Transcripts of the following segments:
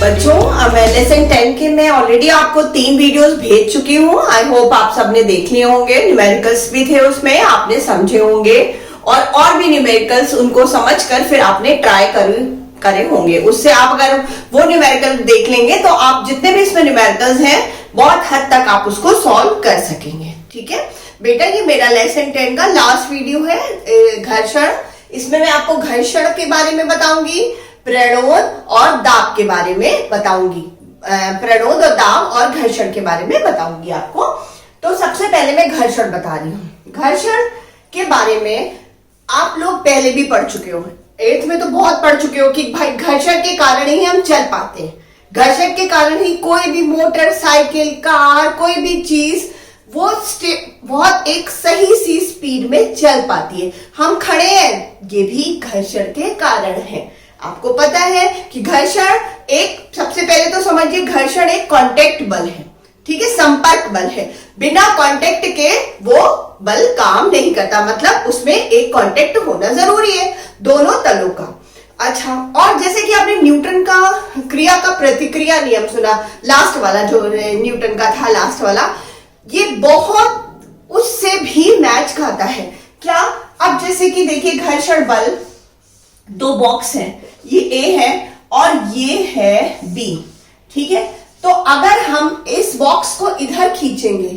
बच्चों मैं लेसन 10 के मैं ऑलरेडी आपको 3 वीडियोस भेज चुकी हूँ। आई होप आप सबने देख लिए होंगे। न्यूमेरिकल्स भी थे उसमें, आपने समझे होंगे और भी न्यूमेरिकल्स उनको समझकर फिर आपने ट्राई करे होंगे। उससे आप अगर वो न्यूमेरिकल देख लेंगे तो आप जितने भी इसमें न्यूमेरिकल्स हैं बहुत हद तक आप उसको सॉल्व कर सकेंगे। ठीक है बेटा, ये मेरा लेसन 10 का लास्ट वीडियो है घर्षण। इसमें मैं आपको घर्षण के बारे में बताऊंगी, प्रणोद और दाब के बारे में बताऊंगी। प्रणोद और दाब और घर्षण के बारे में बताऊंगी आपको। तो सबसे पहले मैं घर्षण बता रही हूँ। घर्षण के बारे में आप लोग पहले भी पढ़ चुके हो, 8th में तो बहुत पढ़ चुके हो कि भाई घर्षण के कारण ही हम चल पाते हैं। घर्षण के कारण ही कोई भी मोटरसाइकिल, कार, कोई भी चीज वो बहुत एक सही सी स्पीड में चल पाती है। हम खड़े हैं, ये भी घर्षण के कारण है। आपको पता है कि घर्षण एक, सबसे पहले तो समझिए घर्षण एक कांटेक्ट बल है। ठीक है, संपर्क बल है। बिना कांटेक्ट के वो बल काम नहीं करता, मतलब उसमें एक कांटेक्ट होना जरूरी है दोनों तलों का। अच्छा, और जैसे कि आपने न्यूटन का क्रिया का प्रतिक्रिया नियम सुना, लास्ट वाला जो न्यूटन का था लास्ट वाला, ये बहुत उससे भी मैच खाता है। क्या? अब जैसे कि देखिए घर्षण बल, 2 बॉक्स हैं, ये ए है और ये है बी। ठीक है, तो अगर हम इस बॉक्स को इधर खींचेंगे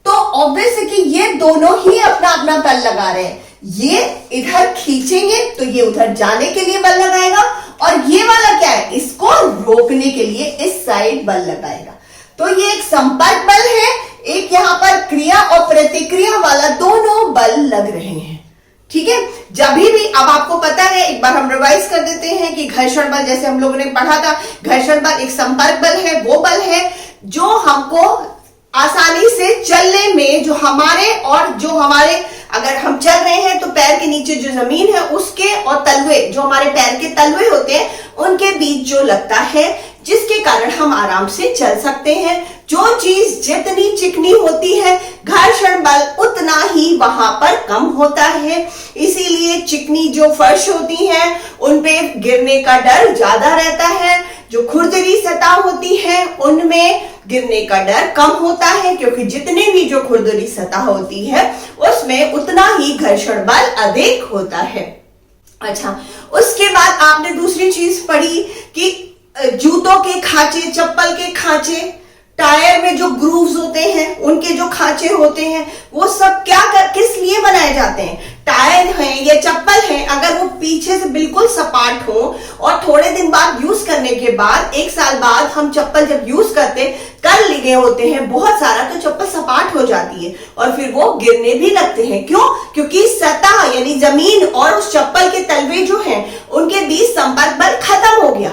तो ऑब्वियस है कि ये दोनों ही अपना अपना बल लगा रहे हैं। ये इधर खींचेंगे तो ये उधर जाने के लिए बल लगाएगा, और ये वाला क्या है, इसको रोकने के लिए इस साइड बल लगाएगा। तो ये एक संपर्क बल है, एक यहां पर क्रिया और प्रतिक्रिया वाला दोनों बल लग रहे हैं। ठीक है, जब भी अब आपको पता है, एक बार हम रिवाइज कर देते हैं कि घर्षण बल, जैसे हम लोगों ने पढ़ा था, घर्षण बल एक संपर्क बल है। वो बल है जो हमको आसानी से चलने में, जो हमारे अगर हम चल रहे हैं तो पैर के नीचे जो जमीन है उसके और तलवे, जो हमारे पैर के तलवे होते हैं, उनके बीच जो लगता है, जिसके कारण हम आराम से चल सकते हैं। जो चीज जितनी चिकनी होती है, घर्षण बल उतना ही वहां पर कम होता है। इसीलिए चिकनी जो फर्श होती है उन पे गिरने का डर ज्यादा रहता है। जो खुरदरी सतह होती है उनमें गिरने का डर कम होता है, क्योंकि जितने भी जो खुरदरी सतह होती है उसमें उतना ही घर्षण बल अधिक होता है। अच्छा, उसके बाद आपने दूसरी चीज पढ़ी कि जूतों के खांचे, चप्पल के खांचे, टायर में जो ग्रूव्स होते हैं, उनके जो खांचे होते हैं, वो सब किस लिए बनाए जाते हैं? टायर है या चप्पल है, अगर वो पीछे से बिल्कुल सपाट हो और थोड़े दिन बाद यूज करने के बाद, 1 साल बाद हम चप्पल जब यूज कर लिए होते हैं बहुत सारा, तो चप्पल सपाट हो जाती है और फिर वो गिरने भी लगते हैं। क्यों? क्योंकि सतह यानी जमीन और उस चप्पल के तलवे जो हैं उनके बीच संपर्क बल खत्म हो गया।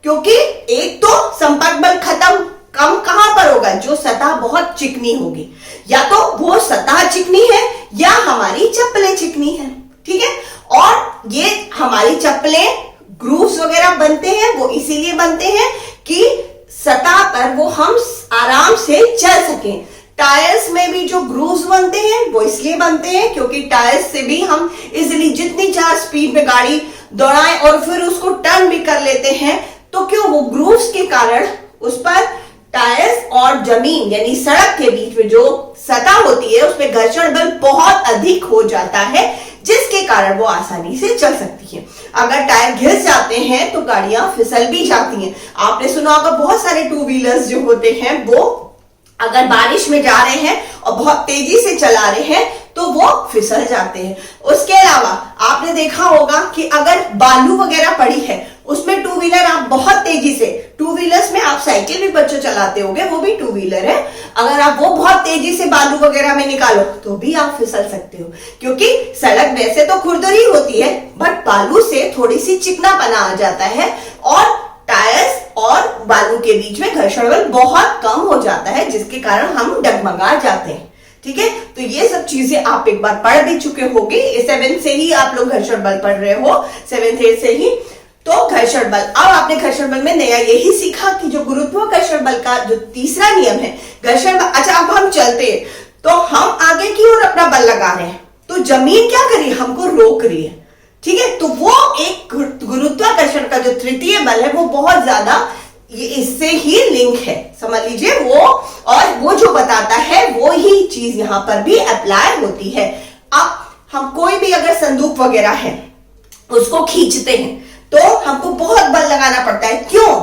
क्योंकि एक तो संपर्क बल खत्म कम कहां पर होगा? जो सतह बहुत चिकनी होगी, या तो वो सतह चिकनी है या हमारी चप्पलें चिकनी हैं। ठीक है, और ये हमारी चप्पलें ग्रूव्स वगैरह बनते हैं, वो इसीलिए बनते हैं कि सतह पर वो हम आराम से चल सकें। टायर्स में भी जो ग्रूव्स बनते हैं वो इसलिए बनते हैं क्योंकि टायर्स से भी हम इजिली जितनी चाहे स्पीड में गाड़ी दौड़ाएं और फिर उसको टर्न भी कर लेते हैं। तो क्यों? वो ग्रूव्स के कारण उस पर टायर्स और जमीन यानी सड़क के बीच में जो सतह होती है उसमें घर्षण बल बहुत अधिक हो जाता है, जिसके कारण वो आसानी से चल सकती है। अगर टायर घिस जाते हैं तो गाड़ियां फिसल भी जाती हैं। आपने सुना होगा बहुत सारे 2 व्हीलर्स जो होते हैं वो अगर बारिश में जा रहे हैं और बहुत तेजी से चला रहे हैं तो वो फिसल जाते हैं। उसके अलावा आपने देखा होगा कि अगर बालू वगैरह पड़ी है उसमें 2 व्हीलर आप बहुत तेजी से, 2 व्हीलर्स में आप साइकिल भी बच्चों चलाते होंगे, वो भी 2 व्हीलर है, अगर आप वो बहुत तेजी से बालू वगैरह में निकालो तो भी आप फिसल सकते हो। क्योंकि सड़क वैसे तो खुरदरी होती है बट बालू से थोड़ी सी चिकनापना आ जाता है और टायर्स और बालू के बीच में घर्षण बल बहुत कम हो जाता है, जिसके कारण हम डगमगा जाते हैं। ठीक है, तो ये सब चीजें आप एक बार पढ़ भी चुके होंगे। 7 से ही आप लोग घर्षण बल पढ़ रहे हो, 7th 8th से ही। तो घर्षण बल, अब आपने घर्षण बल में नया यही सीखा कि जो गुरुत्वाकर्षण बल का जो तीसरा नियम है घर्षण बल। अच्छा, अब हम चलते हैं तो हम आगे की ओर अपना बल लगा रहे हैं तो जमीन क्या कर रही है? हमको रोक रही है। ठीक है, तो वो एक गुरुत्वाकर्षण का जो तृतीय बल है वो बहुत ज्यादा ये इससे ही लिंक है, समझ लीजिए वो, और वो जो बताता है वो ही चीज यहां पर भी अप्लाई होती है। अब हम कोई भी अगर संदूक वगैरह है उसको खींचते हैं तो हमको बहुत बल लगाना पड़ता है, क्यों?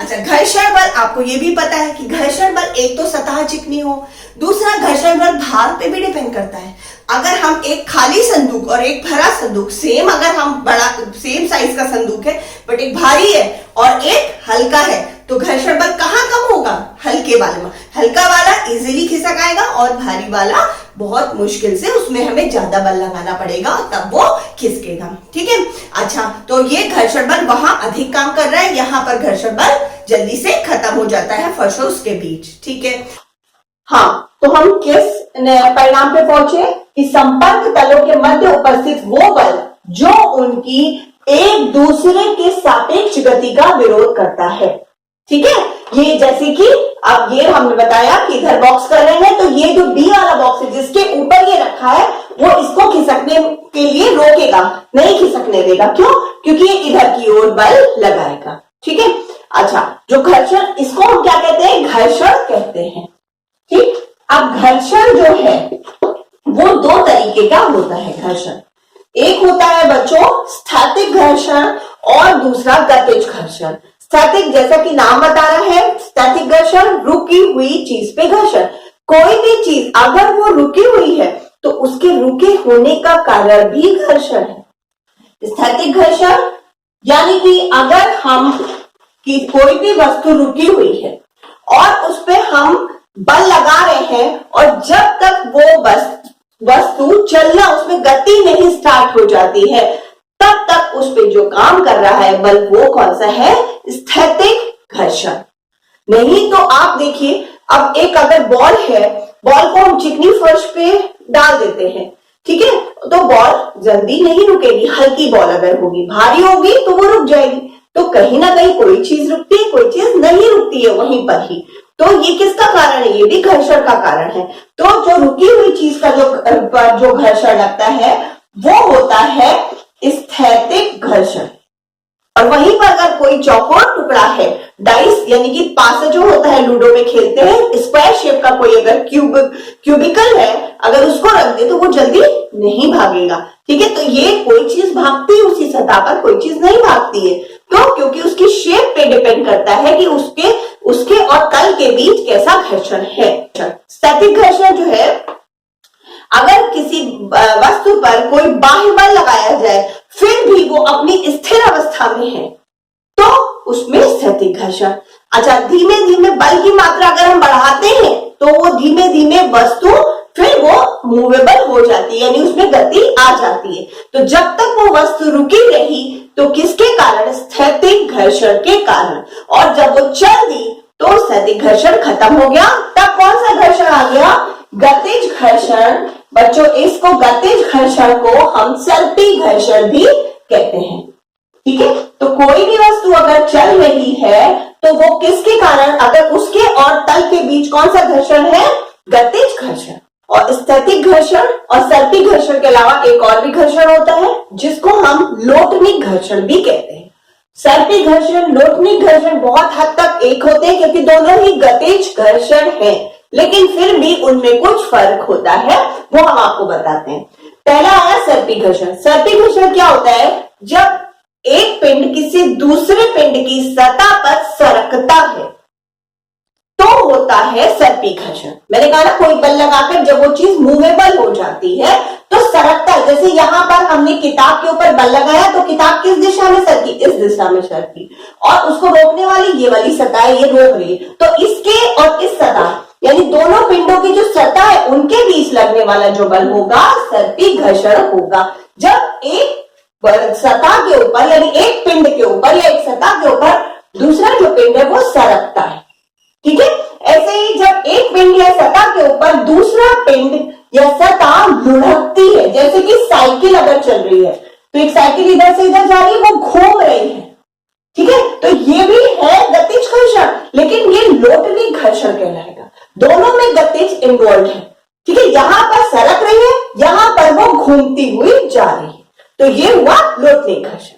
अच्छा, घर्षण बल, आपको ये भी पता है कि घर्षण बल एक तो सतह चिकनी हो, दूसरा घर्षण बल भार पे भी डिपेंड करता है। अगर हम एक खाली संदूक और एक भरा संदूक, सेम अगर हम बड़ा सेम साइज का संदूक है बट एक भारी है और एक हल्का है, तो घर्षण बल कहाँ कम होगा? हल्के वाले में। हल्का वाला इजीली खिसक आएगा और भारी वाला बहुत मुश्किल से, उसमें हमें ज्यादा बल लगाना पड़ेगा तब वो खिसकेगा। ठीक है, अच्छा, तो ये घर्षण बल वहां अधिक काम कर रहा है, यहां पर घर्षण बल जल्दी से खत्म हो जाता है फर्शों के बीच। ठीक है, हाँ, तो हम किस परिणाम पे पहुंचे कि संपर्क तलों के मध्य उपस्थित वो बल जो उनकी एक दूसरे के सापेक्ष गति का विरोध करता है। ठीक है, ये जैसे कि अब ये हमने बताया कि इधर बॉक्स कर रहे हैं, तो ये जो बी वाला बॉक्स है जिसके ऊपर ये रखा है वो इसको खिसकने के लिए रोकेगा, नहीं खिसकने देगा। क्यों? क्योंकि ये इधर की ओर बल लगाएगा। ठीक है, अच्छा, जो घर्षण, इसको हम क्या कहते हैं? घर्षण कहते हैं। ठीक, अब घर्षण जो है वो दो तरीके का होता है। घर्षण एक होता है बच्चों स्थैतिक घर्षण और दूसरा गतिज घर्षण। स्थैतिक जैसा कि नाम बता रहा है, स्थैतिक घर्षण, रुकी हुई चीज पे घर्षण। कोई भी चीज अगर वो रुकी हुई है तो उसके रुके होने का कारण भी घर्षण है। स्थैतिक घर्षण यानी कि अगर हम कि कोई भी वस्तु रुकी हुई है और उस पे हम बल लगा रहे हैं और जब तक वो वस्तु चलना, उसमें गति नहीं स्टार्ट हो जाती है, तब तक उस पे जो काम कर रहा है बल, वो कौन सा है? स्थैतिक घर्षण। नहीं तो आप देखिए, अब एक अगर बॉल है, बॉल को हम चिकनी फर्श पे डाल देते हैं, ठीक है, तो बॉल जल्दी नहीं रुकेगी। हल्की बॉल अगर होगी, भारी होगी तो वो रुक जाएगी। तो कहीं ना कहीं कोई चीज रुकती है, कोई चीज नहीं रुकती है वहीं पर ही। तो ये किसका कारण है? ये भी घर्षण का कारण है। तो जो रुकी हुई चीज का जो घर्षण लगता है वो होता है स्थैतिक घर्षण। और वहीं पर अगर कोई चौकोर टुकड़ा है, डाइस यानी कि पासा जो होता है, लूडो में खेलते हैं, स्क्वायर शेप का कोई अगर क्यूबिकल है, अगर उसको रख दे तो वो जल्दी नहीं भागेगा। ठीक है, तो ये कोई चीज भागती है उसी सतह पर, कोई चीज नहीं भागती है। तो क्योंकि उसकी शेप पे डिपेंड करता है कि उसके और तल के बीच कैसा घर्षण है। स्थैतिक घर्षण जो है, अगर किसी वस्तु पर कोई बाह्य बल लगाया जाए फिर भी वो अपनी स्थिर अवस्था में है तो उसमें स्थैतिक घर्षण। अच्छा, धीमे धीमे बल की मात्रा अगर हम बढ़ाते हैं तो वो धीमे धीमे वस्तु फिर वो मूवेबल हो जाती है, यानी उसमें गति आ जाती है। तो जब तक वो वस्तु रुकी रही तो किसके कारण? स्थैतिक घर्षण के कारण। और जब वो चल दी तो स्थैतिक घर्षण खत्म हो गया, तब कौन सा घर्षण आ गया? गतिज घर्षण। बच्चों, इसको गतिज घर्षण को हम सर्पी घर्षण भी कहते हैं। ठीक है, तो कोई भी वस्तु अगर चल रही है तो वो किसके कारण? अगर उसके और तल के बीच कौन सा घर्षण है? गतिज घर्षण। और स्थैतिक घर्षण और सर्पी घर्षण के अलावा एक और भी घर्षण होता है जिसको हम लोटनिक घर्षण भी कहते हैं। सर्पी घर्षण, लोटनिक घर्षण बहुत हद तक एक होते हैं क्योंकि दोनों ही गतिज घर्षण है, लेकिन फिर भी उनमें कुछ फर्क होता है, वो हम आपको बताते हैं। पहला आया सर्पी घर्षण। सर्पी घर्षण क्या होता है? जब एक पिंड किसी दूसरे पिंड की सतह पर सरकता है तो होता है सर्पी घर्षण। मैंने कहा ना, कोई बल लगाकर जब वो चीज मूवेबल हो जाती है तो सरकता है। जैसे यहां पर हमने किताब के ऊपर बल लगाया तो किताब किस दिशा में सरकी? इस दिशा में सरकी, और उसको रोकने वाली ये वाली सतह है, ये रोक रही है। तो इसके और इस सतह यानी दोनों पिंडों की जो सतह है उनके बीच लगने वाला जो बल होगा सर्पी घर्षण होगा। जब एक सतह के ऊपर यानी एक पिंड के ऊपर या एक सतह के ऊपर दूसरा जो पिंड है वो सरकता है। ठीक है, ऐसे ही जब एक पिंड या सतह के ऊपर दूसरा पिंड या सतह लुढ़कती है, जैसे कि साइकिल अगर चल रही है तो एक साइकिल इधर से इधर जा रही है, वो घूम रही है। ठीक है, तो ये भी है गतिज घर्षण, लेकिन ये लोटनिक घर्षण कहलाएगा। दोनों में गतिज इन्वॉल्व है। ठीक है, यहां पर सरक रही है, यहां पर वो घूमती हुई जा रही है, तो ये हुआ लोटनिक घर्षण।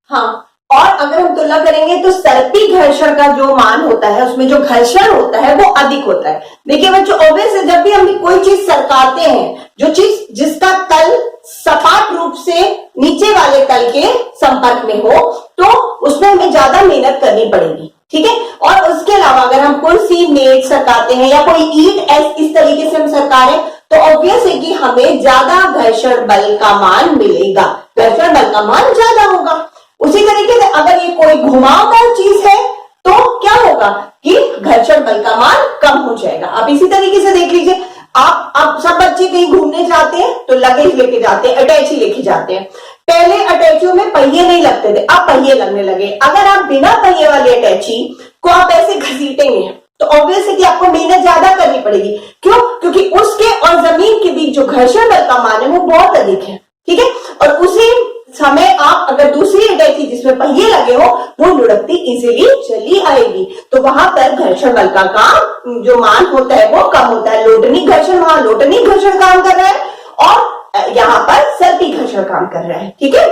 हाँ, और अगर हम तुलना करेंगे तो सर्पी घर्षण का जो मान होता है, उसमें जो घर्षण होता है वो अधिक होता है। देखिए बच्चों, ऑब्वियस है, जब भी हम कोई चीज सरकाते हैं, जो चीज जिसका तल सपाट रूप से नीचे वाले तल के संपर्क में हो, तो उसमें हमें ज्यादा मेहनत करनी पड़ेगी, ठीक है। और उसके अलावा अगर हम कुर्सी मेज सरकाते हैं या कोई ईंट इस तरीके से हम सरकारें, तो ऑब्वियस है कि हमें ज्यादा घर्षण बल का मान मिलेगा, घर्षण बल का मान ज्यादा होगा। उसी तरीके से अगर ये कोई घुमावदार चीज है तो क्या होगा कि घर्षण बल का मान कम हो जाएगा। आप इसी तरीके से देख लीजिए, आप सब बच्चे कहीं घूमने जाते हैं तो लगेज लेके जाते हैं, अटैची लेके जाते हैं। पहले अटैचियों में पहिए नहीं लगते थे, अब पहिए लगने लगे। अगर आप बिना पहिए वाली अटैची को आप ऐसे घसीटेंगे तो ऑब्वियस है कि आपको मेहनत ज्यादा करनी पड़ेगी। क्यों? क्योंकि उसके और जमीन के बीच जो घर्षण बल का मान है वो बहुत अधिक है, ठीक है। और उसी समय आप अगर दूसरी अटैची जिसमें पहिए लगे हो वो लुढ़कती इजीली चली आएगी, तो वहां पर घर्षण बल का काम जो मान होता है वो कम होता है। लोटनी घर्षण, वहां लोटनी घर्षण काम कर रहा है और यहाँ पर सर्पी घर्षण काम कर रहा है, ठीक है।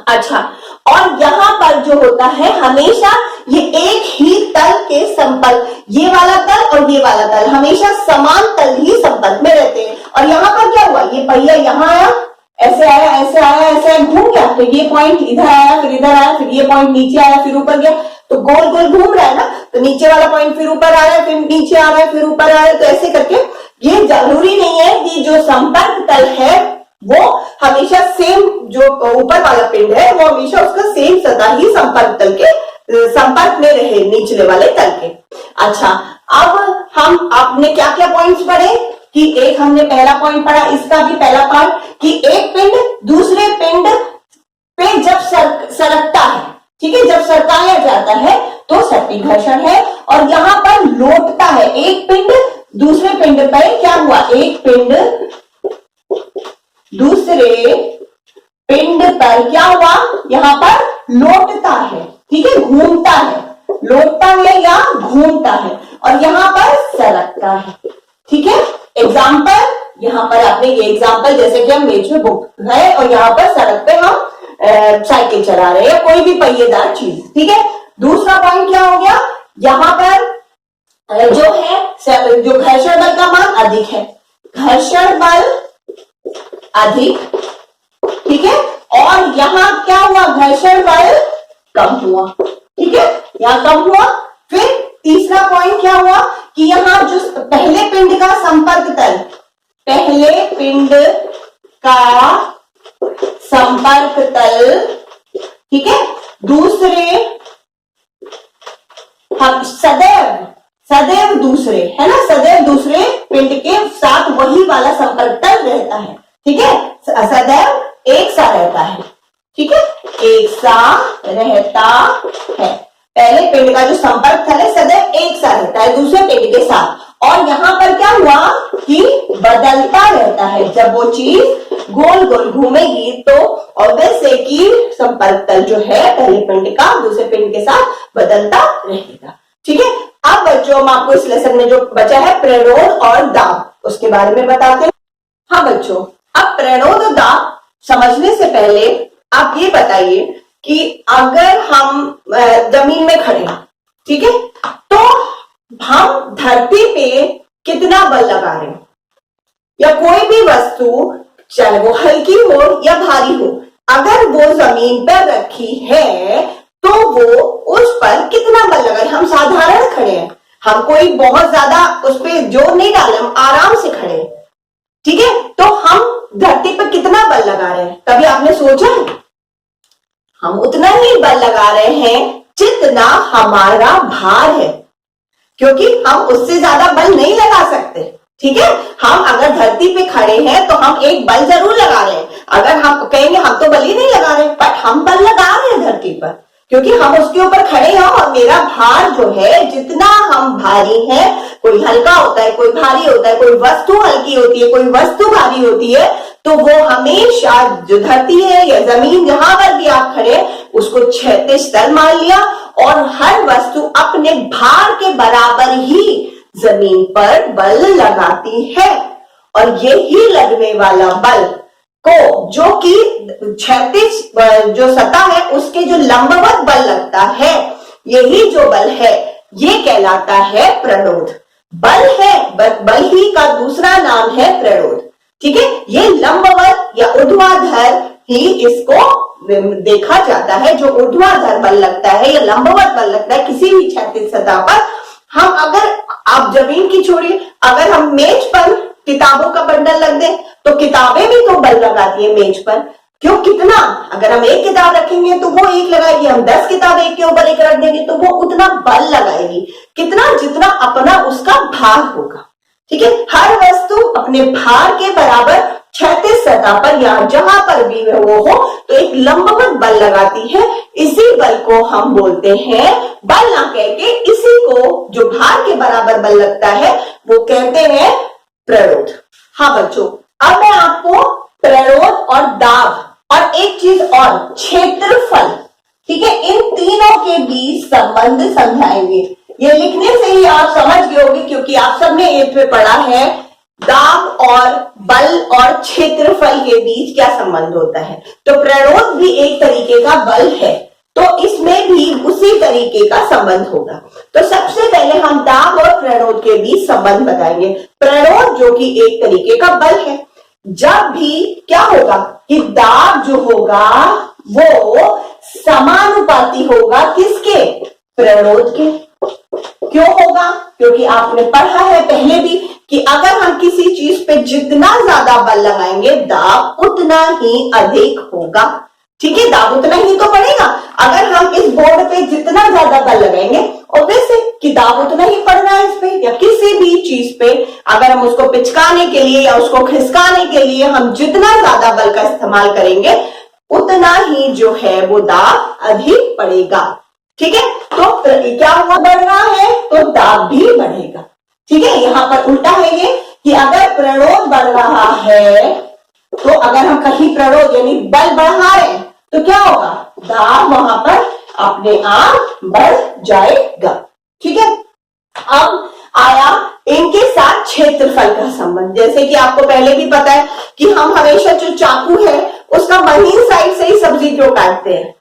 अच्छा, और यहाँ पर जो होता है हमेशा ये एक ही तल के संपर्क, ये वाला तल और ये वाला तल हमेशा समान तल ही संपर्क में रहते हैं। और यहाँ पर क्या हुआ, ये पहिया यहाँ आया, ऐसे आया, ऐसे आया, ऐसे घूम गया, तो ये पॉइंट इधर आया, फिर इधर आया, फिर ये पॉइंट नीचे आया, फिर ऊपर गया, तो गोल गोल घूम रहा है ना। तो नीचे वाला पॉइंट फिर ऊपर आ रहा है, फिर नीचे आ रहा है, फिर ऊपर आ रहा है। तो ऐसे करके ये जरूरी नहीं है कि जो संपर्क तल है वो हमेशा सेम, जो ऊपर वाला पिंड है वो हमेशा उसका सेम सतह ही संपर्क तल के संपर्क में रहे, निचले वाले तल के। अच्छा, अब हम आपने क्या क्या पॉइंट्स पढ़े कि एक हमने पहला पॉइंट पढ़ा, इसका भी पहला पार्ट, कि एक पिंड दूसरे पिंड पे जब सरकता है, ठीक है, जब सरकाया जाता है तो सर्पी घर्षण है। और यहां पर लौटता है, एक पिंड दूसरे पिंड पर क्या हुआ, एक पिंड दूसरे पिंड पर क्या हुआ, यहां पर लौटता है, ठीक है, घूमता है, लौटता है या घूमता है, और यहां पर सरकता है, ठीक है। एग्जाम्पल, यहां पर आपने ये एग्जाम्पल जैसे कि हम मेज में बुक है और यहां पर सड़क पे हम साइकिल चला रहे हैं या कोई भी पहिएदार चीज, ठीक है। दूसरा पॉइंट क्या हो गया, यहां पर जो है जो घर्षण बल का मान अधिक है, घर्षण बल अधिक, ठीक है। और यहां क्या हुआ, घर्षण बल कम हुआ, ठीक है, यहां कम हुआ। फिर तीसरा पॉइंट क्या हुआ कि यहां जो पहले पिंड का संपर्क तल, पहले पिंड का संपर्क तल, ठीक है, दूसरे हम सदैव दूसरे, है ना, सदैव दूसरे पिंड के साथ वही वाला संपर्क तल रहता है, ठीक है, सदैव एक सा रहता है, ठीक है, एक सा रहता है। पहले पिंड का जो संपर्क तल है सदैव एक सा रहता है दूसरे पिंड के साथ। और यहां पर क्या हुआ कि बदलता रहता है, जब वो चीज गोल गोल घूमेगी तो ऑब्वियस है कि संपर्क तल जो है पहले पिंड का दूसरे पिंड के साथ बदलता रहेगा, ठीक है। अब बच्चों, हम आपको इस लेसन में जो बचा है प्रणोद और दाब, उसके बारे में बताते हैं। हाँ बच्चों, अब प्रणोद और दाब समझने से पहले आप ये बताइए कि अगर हम जमीन में खड़े हैं, ठीक है, तो हम धरती पे कितना बल लगा रहे हैं, या कोई भी वस्तु चाहे वो हल्की हो या भारी हो, अगर वो जमीन पर रखी है तो वो उस पर कितना बल लगा रहे हैं। हम साधारण खड़े हैं, हम कोई बहुत ज्यादा उस पर जोर नहीं डाले, हम आराम से खड़े हैं, ठीक है, तो हम धरती पर कितना बल लगा रहे हैं, कभी आपने सोचा है? हम उतना ही बल लगा रहे हैं जितना हमारा भार है, क्योंकि हम उससे ज्यादा बल नहीं लगा सकते, ठीक है। हम अगर धरती पे खड़े हैं तो हम एक बल जरूर लगा रहे हैं। अगर हम कहेंगे हम तो बल ही नहीं लगा रहे, बट हम बल लगा रहे हैं धरती पर, क्योंकि हम उसके ऊपर खड़े हैं और मेरा भार जो है, जितना हम भारी हैं, कोई हल्का होता है, कोई भारी होता है, कोई वस्तु हल्की होती है, कोई वस्तु भारी होती है, तो वो हमेशा जो धरती है या जमीन जहां पर भी आप खड़े उसको क्षैतिज तल मान लिया, और हर वस्तु अपने भार के बराबर ही जमीन पर बल लगाती है। और यही लगने वाला बल को, जो कि क्षैतिज जो सतह है उसके जो लंबवत बल लगता है, यही जो बल है ये कहलाता है प्रणोद। बल है, बल ही का दूसरा नाम है प्रणोद। ठीक है, ये लंबवत या ऊर्ध्वाधर ही इसको देखा जाता है। जो ऊर्ध्वाधर बल लगता है या लंबवत बल लगता है किसी भी क्षैतिज सतह पर, हम अगर आप जमीन की छोड़िए, अगर हम मेज पर किताबों का बंडल रख दें तो किताबें भी तो बल लगाती है मेज पर। क्यों, कितना, अगर हम एक किताब रखेंगे तो वो एक लगाएगी, हम 10 किताब एक के ऊपर एक रख देंगे तो वो उतना बल लगाएगी, कितना, जितना अपना उसका भार होगा। ठीक है, हर वस्तु अपने भार के बराबर क्षैतिज सतह पर या जहां पर भी वो हो तो एक लंबवत बल लगाती है। इसी बल को हम बोलते हैं, बल ना कह के इसी को जो भार के बराबर बल लगता है वो कहते हैं प्रणोद। हाँ बच्चों, अब मैं आपको प्रणोद और दाब और एक चीज और क्षेत्रफल, ठीक है, इन तीनों के बीच संबंध समझाएंगे। ये लिखने से ही आप समझ गए होंगे क्योंकि आप सबने एट में पढ़ा है दाब और बल और क्षेत्रफल के बीच क्या संबंध होता है। तो प्रणोद भी एक तरीके का बल है, तो इसमें भी उसी तरीके का संबंध होगा। तो सबसे पहले हम दाब और प्रणोद के बीच संबंध बताएंगे। प्रणोद जो कि एक तरीके का बल है, जब भी क्या होगा कि दाब जो होगा वो समानुपाती होगा किसके, प्रणोद के। क्यों होगा, क्योंकि आपने पढ़ा है पहले भी कि अगर हम किसी चीज पे जितना ज्यादा बल लगाएंगे दाब उतना ही अधिक होगा। ठीक है, दाब उतना ही तो पड़ेगा। अगर हम इस बोर्ड पे जितना ज्यादा बल लगाएंगे और वैसे कि दाब उतना ही पड़ रहा है इस पे या किसी भी चीज पे, अगर हम उसको पिचकाने के लिए या उसको खिसकाने के लिए हम जितना ज्यादा बल का इस्तेमाल करेंगे उतना ही जो है वो दाब अधिक पड़ेगा। ठीक है, तो क्या हुआ, बढ़ रहा है तो दाब भी बढ़ेगा। ठीक है, यहां पर उल्टा है ये कि अगर प्रणोद बढ़ रहा है तो अगर हम कहीं प्रणोद यानी बल बढ़ा रहे हैं तो क्या होगा, दाब वहां पर अपने आप बढ़ जाएगा। ठीक है, अब आया इनके साथ क्षेत्रफल का संबंध। जैसे कि आपको पहले भी पता है कि हम हमेशा जो चाकू है उसका महीन साइड से ही सब्जी क्यों काटते हैं,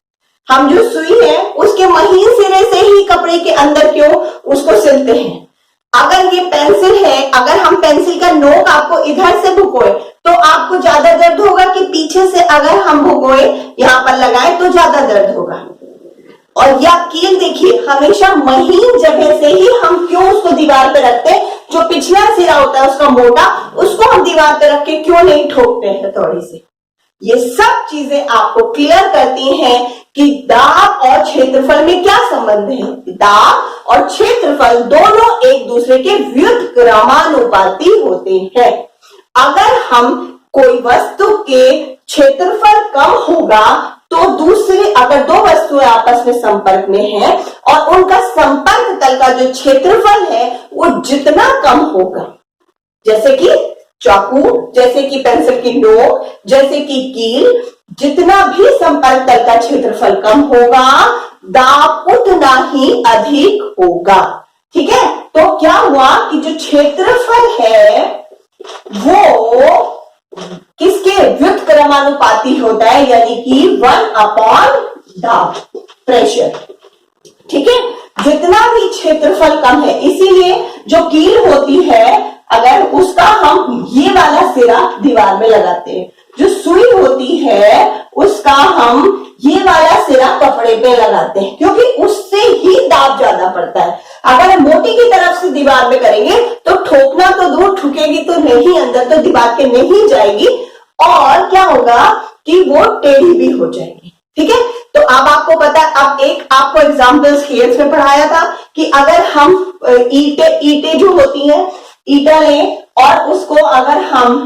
हम जो सुई है उसके महीन सिरे से ही कपड़े के अंदर क्यों उसको सिलते हैं। अगर ये पेंसिल है, अगर हम पेंसिल का नोक आपको इधर से भुगोए तो आपको ज्यादा दर्द होगा कि पीछे से अगर हम भुगोए यहां पर लगाए तो ज्यादा दर्द होगा। और या कील देखिए, हमेशा महीन जगह से ही हम क्यों उसको दीवार पे रखते हैं, जो पिछला सिरा होता है उसका मोटा, उसको हम दीवार पे रख के क्यों नहीं ठोकते हैं हथौड़ी से। ये सब चीजें आपको क्लियर करती हैं कि दाब और क्षेत्रफल में क्या संबंध है। दाब और क्षेत्रफल दोनों एक दूसरे के व्युत्क्रमानुपाती होते हैं। अगर हम कोई वस्तु के क्षेत्रफल कम होगा तो दूसरे, अगर दो वस्तुएं आपस में संपर्क में हैं और उनका संपर्क तल का जो क्षेत्रफल है वो जितना कम होगा, जैसे कि चाकू, जैसे कि पेंसिल की नोक, जैसे कि कील, जितना भी संपर्क तल का क्षेत्रफल कम होगा दाब उतना ही अधिक होगा। ठीक है, तो क्या हुआ कि जो क्षेत्रफल है वो किसके व्युत्क्रमानुपाती होता है, यानी कि 1 दाब, प्रेशर। ठीक है, जितना भी क्षेत्रफल कम है, इसीलिए जो कील होती है अगर उसका हम ये वाला सिरा दीवार में लगाते हैं, जो सुई होती है उसका हम ये वाला सिरा कपड़े पे लगाते हैं, क्योंकि उससे ही दाब ज्यादा पड़ता है। अगर हम मोटी की तरफ से दीवार में करेंगे तो ठोकना तो दूर, ठुकेगी तो नहीं, अंदर तो दीवार के नहीं जाएगी और क्या होगा कि वो टेढ़ी भी हो जाएगी। ठीक है, तो अब आपको पता है, अब एक आपको एग्जाम्पल्स खेल्स में पढ़ाया था कि अगर हम ईंटें जो होती हैं, ईंटा लें और उसको अगर हम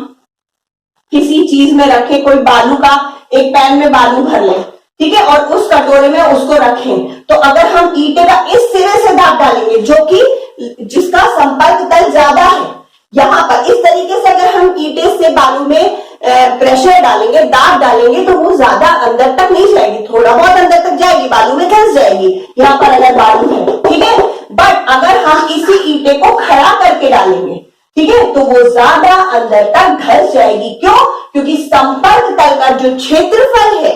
किसी चीज में रखें, कोई बालू का एक पैन में बालू भर लें, ठीक है, और उस कटोरे में उसको रखें, तो अगर हम ईंटे का इस सिरे से दाब डालेंगे जो कि जिसका संपर्क तल ज्यादा है, यहां पर इस तरीके से अगर हम ईंटे से बालू में प्रेशर डालेंगे, दाब डालेंगे तो वो ज्यादा अंदर तक नहीं जाएगी, थोड़ा बहुत अंदर तक जाएगी, बालू में धंस जाएगी यहाँ पर अगर बालू है। ठीक है, बट अगर हम इसी ईंटे को खड़ा करके डालेंगे, ठीक है, तो वो ज्यादा अंदर तक धस जाएगी। क्यों? क्योंकि संपर्क तल का जो क्षेत्रफल है,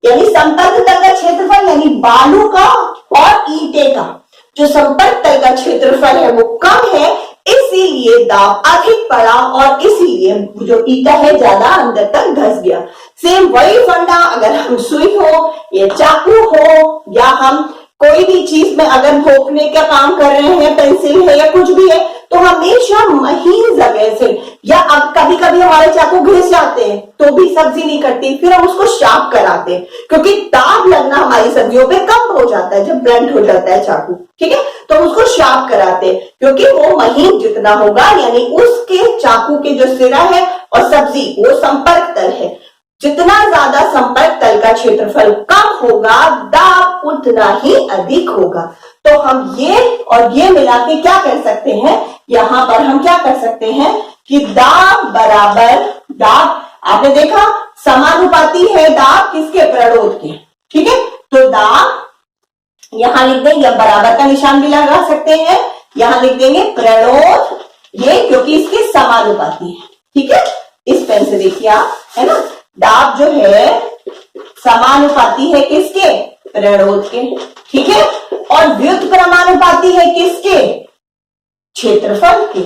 यानी संपर्क तल का क्षेत्रफल यानी बालू का और ईंटे का जो संपर्क तल का क्षेत्रफल है वो कम है, इसीलिए दाब अधिक पड़ा और इसीलिए जो ईटा है ज्यादा अंदर तक धस गया। सेम वही फंडा अगर हम सुई हो या चाकू हो या हम कोई भी चीज में अगर भोंकने का काम कर रहे हैं, पेंसिल है या कुछ भी है, तो हमेशा महीन जगह से, या अब कभी कभी हमारे चाकू घिस जाते हैं तो भी सब्जी नहीं कटती, फिर हम उसको शार्प कराते हैं क्योंकि दाब लगना हमारी सब्जियों पे कम हो जाता है जब ब्लंट हो जाता है चाकू। ठीक है, तो उसको शार्प कराते हैं क्योंकि वो महीन जितना होगा, यानी उसके चाकू के जो सिरा है और सब्जी वो संपर्क तल है, जितना ज्यादा संपर्क तल का क्षेत्रफल कम होगा दाब उतना ही अधिक होगा। तो हम ये और ये मिला के क्या कर सकते हैं, यहां पर हम क्या कर सकते हैं कि दाब बराबर दाब, आपने देखा समानुपाती है दाब किसके, प्रणोद के। ठीक है, तो दाब यहां लिख देंगे, बराबर का निशान भी लगा सकते हैं, यहां लिख देंगे प्रणोद, ये क्योंकि इसके समानुपाती है। ठीक है, इस पेन से देखिए आप, है ना, दाब जो है समानुपाती है किसके, प्रणोद के। ठीक है, और व्युत्क्रमानुपाती है किसके, क्षेत्रफल के।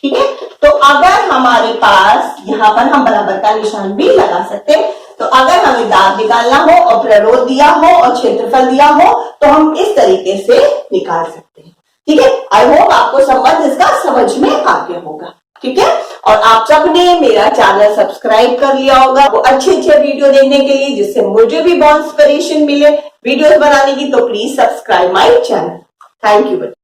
ठीक है, तो अगर हमारे पास यहां पर हम बराबर का निशान भी लगा सकते हैं, तो अगर हमें दाब निकालना हो और प्रणोद दिया हो और क्षेत्रफल दिया हो तो हम इस तरीके से निकाल सकते हैं। ठीक है, आई होप आपको संबंध इसका समझ में आ गया होगा। ठीक है, और आप सबने मेरा चैनल सब्सक्राइब कर लिया होगा वो अच्छे वीडियो देखने के लिए, जिससे मुझे भी बहुत इंस्पिरेशन मिले वीडियोस बनाने की। तो please subscribe my channel. Thank you.